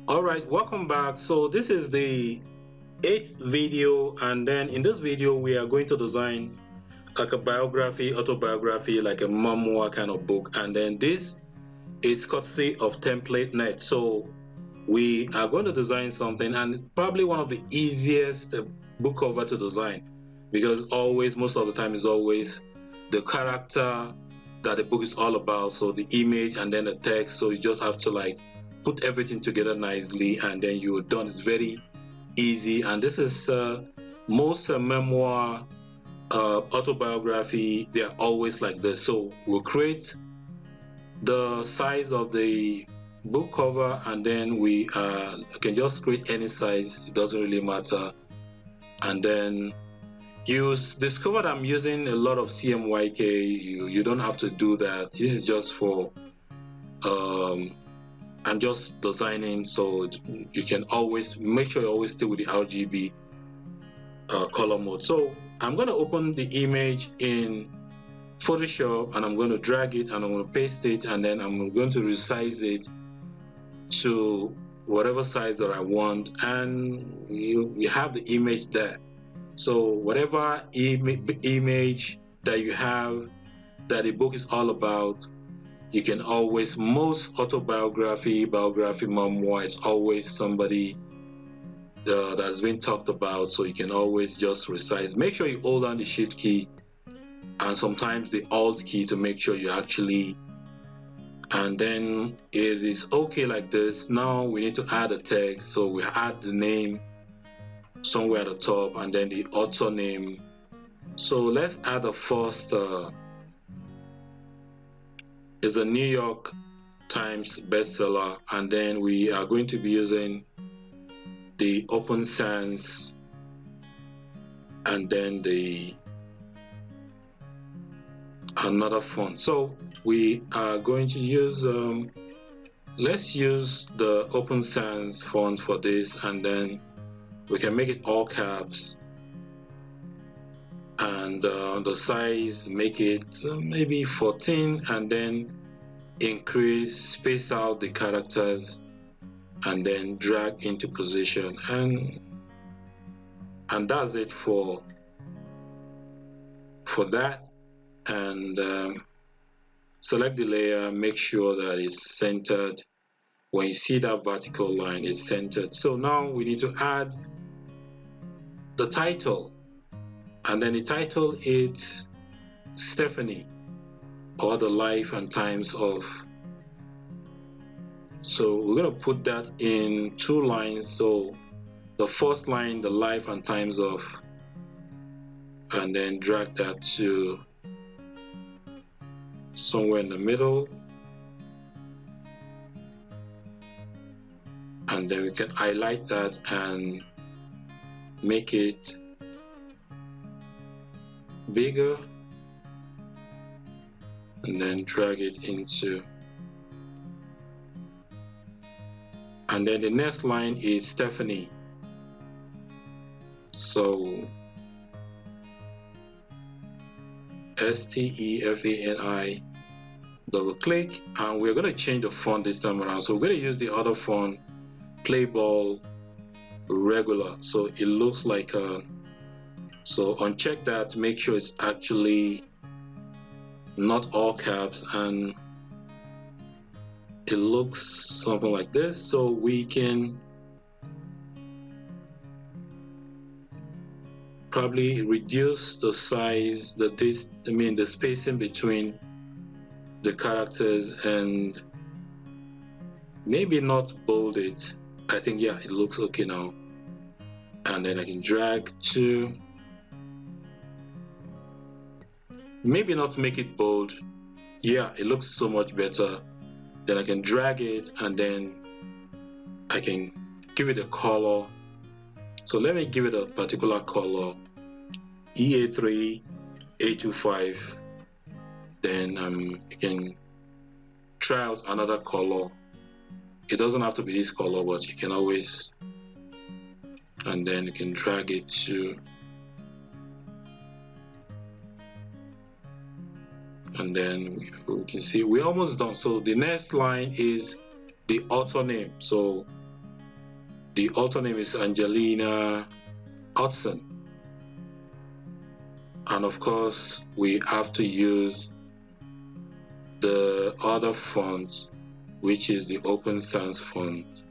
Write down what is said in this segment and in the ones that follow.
All right, welcome back. So this is the eighth video, and then in this video we are going to design like a biography, autobiography, like a memoir kind of book. And then this is courtesy of Template.net. So we are going to design something, and it's probably one of the easiest book cover to design, because most of the time is always the character that the book is all about, so the image and then the text. So you just have to like put everything together nicely, and then you're done. It's very easy. And this is most memoir, autobiography, they're always like this. So we'll create the size of the book cover, and then we can just create any size, it doesn't really matter. And then you discovered I'm using a lot of CMYK. You don't have to do that. This is just for I'm just designing, so you can always make sure you always stay with the RGB color mode. So I'm going to open the image in Photoshop, and I'm going to drag it, and I'm going to paste it, and then I'm going to resize it to whatever size that I want, and you have the image there. So whatever image that you have that the book is all about, you can always, most autobiography, biography, memoir, it's always somebody that's been talked about, so you can always just resize. Make sure you hold down the shift key and sometimes the alt key to make sure you actually, and then it is okay like this. Now we need to add a text, so we add the name somewhere at the top, and then the author name. So let's add the first is a New York Times bestseller, and then we are going to be using the Open Sans, and then the another font. So we are going to use let's use the Open Sans font for this, and then we can make it all caps, and the size, make it maybe 14, and then space out the characters, and then drag into position, and that's it for that. And select the layer, make sure that it's centered. When you see that vertical line, it's centered. So now we need to add the title, and then the title is Stephanie, or the life and times of. So we're going to put that in 2 lines. So the first line, the life and times of, and then drag that to somewhere in the middle, and then we can highlight that and make it bigger, and then drag it into, and then the next line is Stephanie. So STEFANI, double click, and we're going to change the font this time around. So we're going to use the other font, Playball Regular, so it looks like a, so uncheck that, make sure it's actually not all caps, and it looks something like this. So we can probably reduce the size, the spacing between the characters, and maybe not bold it. I think, yeah, it looks okay now. And then I can drag to, maybe not make it bold. Yeah, it looks so much better. Then I can drag it, and then I can give it a color. So let me give it a particular color, EA3 A25. Then you can try out another color. It doesn't have to be this color, but you can always, and then you can drag it to, and then we can see we're almost done. So the next line is the author name. So The author name is Angelina Hudson. And of course, we have to use the other font, which is the Open Sans font.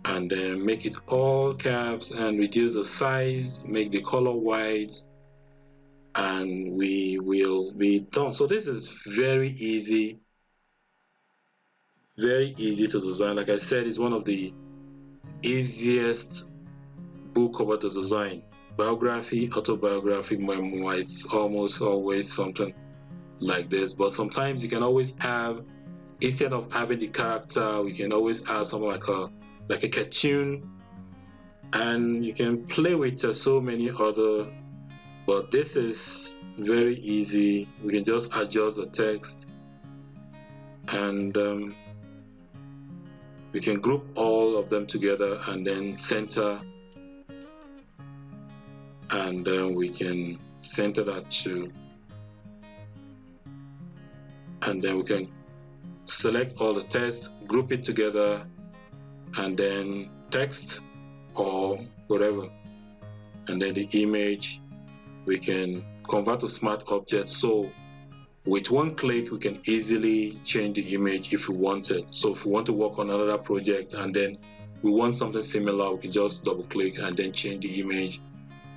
And then make it all caps and reduce the size, make the color white, and we will be done. So this is very easy to design. Like I said, it's one of the easiest book cover to design. Biography, autobiography, memoir, it's almost always something like this. But sometimes you can always have, instead of having the character, we can always add something like a cartoon, and you can play with so many other. But this is very easy. We can just adjust the text, and we can group all of them together and then center, and then we can center that too, and then we can select all the text, group it together, and then text or whatever, and then the image we can convert to smart objects. So with one click we can easily change the image if we wanted. So if we want to work on another project and then we want something similar, we can just double click and then change the image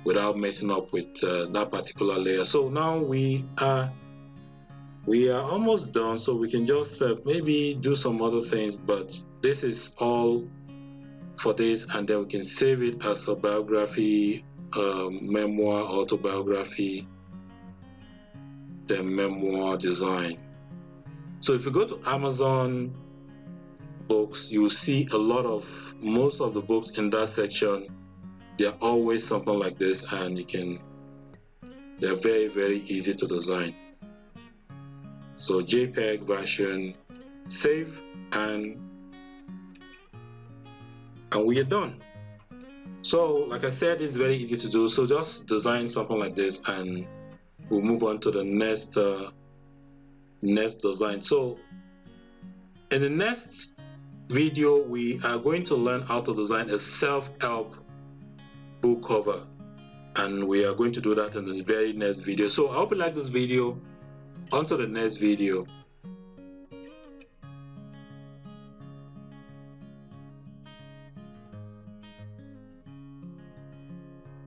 without messing up with that particular layer. So now we are almost done, so we can just maybe do some other things, but this is all for this, and then we can save it as a biography, memoir, autobiography, then memoir design. So if you go to Amazon books, you will see most of the books in that section, they're always something like this, and they're very, very easy to design. So JPEG version, save, and we are done. So like I said, it's very easy to do. So just design something like this, and we'll move on to the next design. So in the next video, we are going to learn how to design a self-help book cover, and we are going to do that in the very next video. So I hope you like this video. On to the next video.